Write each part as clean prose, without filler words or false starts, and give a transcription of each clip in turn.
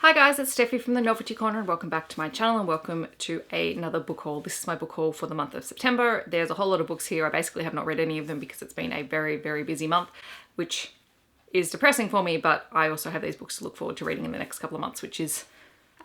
Hi guys, it's Steffi from the Novelty Corner and welcome back to my channel and welcome to another book haul. This is my book haul for the month of September. There's a whole lot of books here. I basically have not read any of them because it's been a very, very busy month, which is depressing for me, but I also have these books to look forward to reading in the next couple of months, which is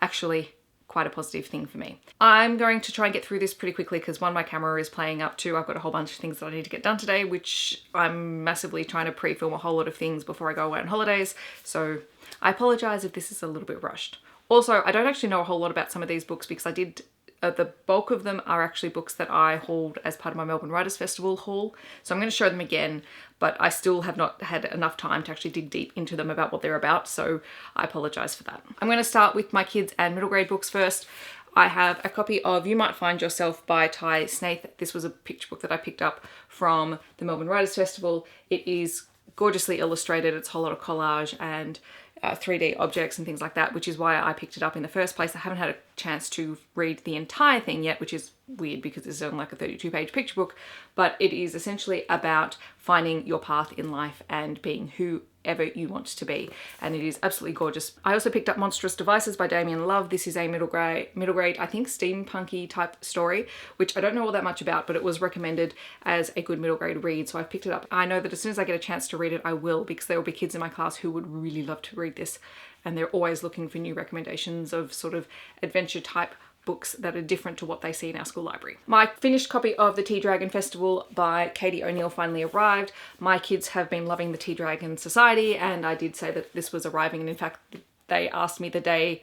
actually quite a positive thing for me. I'm going to try and get through this pretty quickly because one, my camera is playing up, two, I've got a whole bunch of things that I need to get done today, which I'm massively trying to pre-film a whole lot of things before I go away on holidays. So I apologize if this is a little bit rushed. Also, I don't actually know a whole lot about some of these books because I did, the bulk of them are actually books that I hauled as part of my Melbourne Writers Festival haul. So I'm going to show them again, but I still have not had enough time to actually dig deep into them about what they're about. So I apologize for that. I'm going to start with my kids and middle grade books first. I have a copy of You Might Find Yourself by Ty Snaith. This was a picture book that I picked up from the Melbourne Writers Festival. It is gorgeously illustrated. It's a whole lot of collage and 3D objects and things like that, which is why I picked it up in the first place. I haven't had a chance to read the entire thing yet, which is weird because it's only like a 32-page picture book, but it is essentially about finding your path in life and being whoever you want to be, and it is absolutely gorgeous. I also picked up Monstrous Devices by Damien Love. This is a middle grade, I think steampunky type story, which I don't know all that much about, but it was recommended as a good middle grade read, so I've picked it up. I know that as soon as I get a chance to read it, I will, because there will be kids in my class who would really love to read this, and they're always looking for new recommendations of sort of adventure type books that are different to what they see in our school library. My finished copy of The Tea Dragon Festival by Katie O'Neill finally arrived. My kids have been loving the Tea Dragon Society, and I did say that this was arriving, and in fact they asked me the day,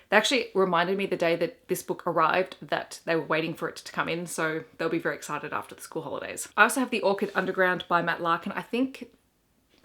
they actually reminded me the day that this book arrived that they were waiting for it to come in, so they'll be very excited after the school holidays. I also have The Orchid Underground by Matt Larkin. I think,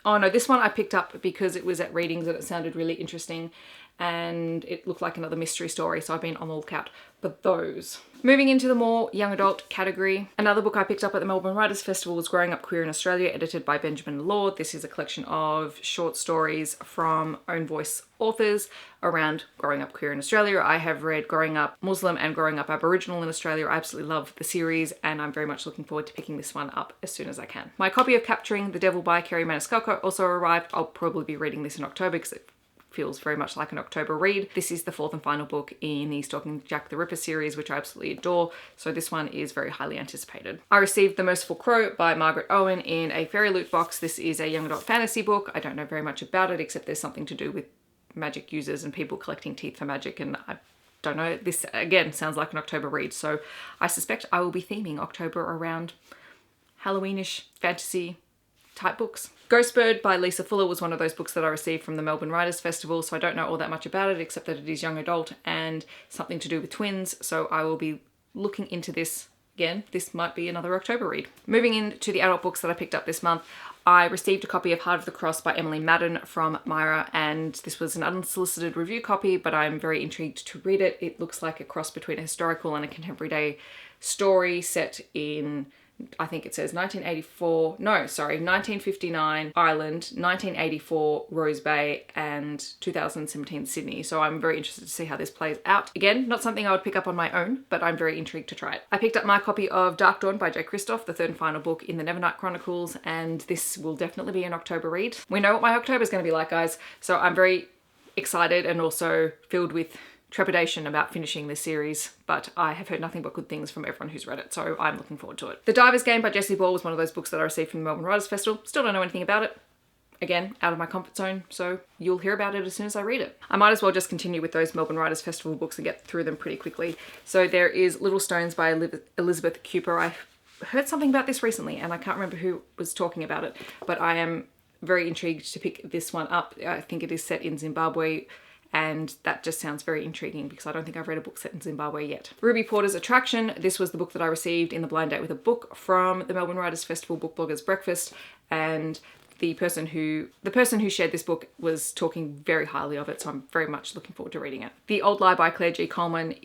oh no, this one I picked up because it was at readings and it sounded really interesting and it looked like another mystery story, so I've been on the lookout for those. Moving into the more young adult category, another book I picked up at the Melbourne Writers Festival was Growing Up Queer in Australia, edited by Benjamin Lord. This is a collection of short stories from own voice authors around growing up queer in Australia. I have read Growing Up Muslim and Growing Up Aboriginal in Australia. I absolutely love the series and I'm very much looking forward to picking this one up as soon as I can. My copy of Capturing the Devil by Kerry Maniscalco also arrived. I'll probably be reading this in October because it feels very much like an October read. This is the fourth and final book in the Stalking Jack the Ripper series, which I absolutely adore, so this one is very highly anticipated. I received The Merciful Crow by Margaret Owen in a fairy loot box. This is a young adult fantasy book. I don't know very much about it except there's something to do with magic users and people collecting teeth for magic, and I don't know, this again sounds like an October read, so I suspect I will be theming October around Halloweenish fantasy type books. Ghostbird by Lisa Fuller was one of those books that I received from the Melbourne Writers Festival, so I don't know all that much about it except that it is young adult and something to do with twins, so I will be looking into this again. This might be another October read. Moving into the adult books that I picked up this month, I received a copy of Heart of the Cross by Emily Madden from Myra, and this was an unsolicited review copy, but I'm very intrigued to read it. It looks like a cross between a historical and a contemporary day story set in, I think it says 1959 Ireland, 1984 Rose Bay, and 2017 Sydney. So I'm very interested to see how this plays out. Again, not something I would pick up on my own, but I'm very intrigued to try it. I picked up my copy of Dark Dawn by Jay Kristoff, the third and final book in the Nevernight Chronicles, and this will definitely be an October read. We know what my October is going to be like, guys, so I'm very excited and also filled with trepidation about finishing this series, but I have heard nothing but good things from everyone who's read it, so I'm looking forward to it. The Diver's Game by Jessie Ball was one of those books that I received from the Melbourne Writers Festival. Still don't know anything about it. Again, out of my comfort zone, so you'll hear about it as soon as I read it. I might as well just continue with those Melbourne Writers Festival books and get through them pretty quickly. So there is Little Stones by Elizabeth Cooper. I heard something about this recently and I can't remember who was talking about it, but I am very intrigued to pick this one up. I think it is set in Zimbabwe, and that just sounds very intriguing because I don't think I've read a book set in Zimbabwe yet. Ruby Porter's Attraction. This was the book that I received in the Blind Date with a Book from the Melbourne Writers Festival Book Bloggers Breakfast, and the person who shared this book was talking very highly of it, so I'm very much looking forward to reading it. The Old Lie by Claire G. Coleman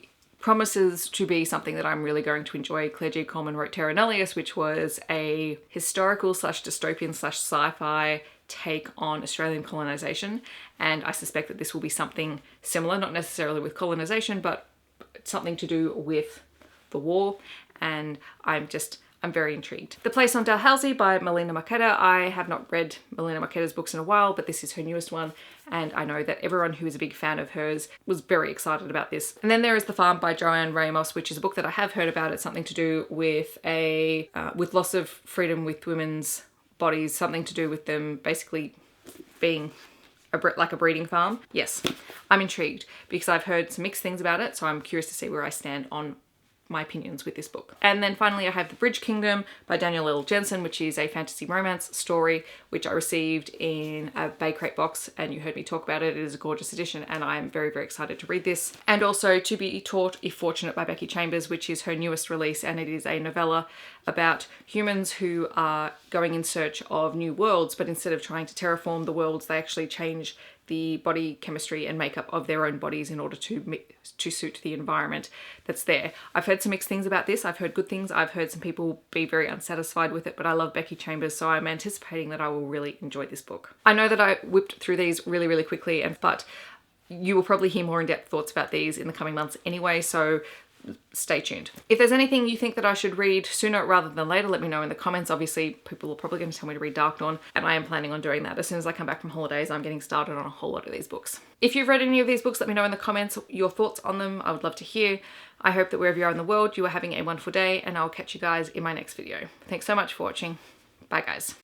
promises to be something that I'm really going to enjoy. Claire G. Coleman wrote Terra Nullius, which was a historical slash dystopian slash sci-fi take on Australian colonisation, and I suspect that this will be something similar, not necessarily with colonisation, but something to do with the war, and I'm I'm very intrigued. The Place on Dalhousie by Melina Marchetta. I have not read Melina Marchetta's books in a while, but this is her newest one, and I know that everyone who is a big fan of hers was very excited about this. And then there is The Farm by Joanne Ramos, which is a book that I have heard about. It's something to do with with loss of freedom with women's bodies, something to do with them basically being like a breeding farm. Yes, I'm intrigued because I've heard some mixed things about it, so I'm curious to see where I stand on my opinions with this book. And then finally I have The Bridge Kingdom by Daniel L. Jensen, which is a fantasy romance story which I received in a Bay Crate box, and you heard me talk about it. It is a gorgeous edition and I'm very, very excited to read this. And also To Be Taught If Fortunate by Becky Chambers, which is her newest release, and it is a novella about humans who are going in search of new worlds, but instead of trying to terraform the worlds, they actually change the body chemistry and makeup of their own bodies in order to suit the environment that's there. I've heard some mixed things about this. I've heard good things. I've heard some people be very unsatisfied with it, but I love Becky Chambers, so I'm anticipating that I will really enjoy this book. I know that I whipped through these really, really quickly, but you will probably hear more in-depth thoughts about these in the coming months anyway, so stay tuned. If there's anything you think that I should read sooner rather than later, let me know in the comments. Obviously, people are probably going to tell me to read Dark Dawn, and I am planning on doing that. As soon as I come back from holidays, I'm getting started on a whole lot of these books. If you've read any of these books, let me know in the comments your thoughts on them. I would love to hear. I hope that wherever you are in the world, you are having a wonderful day, and I'll catch you guys in my next video. Thanks so much for watching. Bye, guys.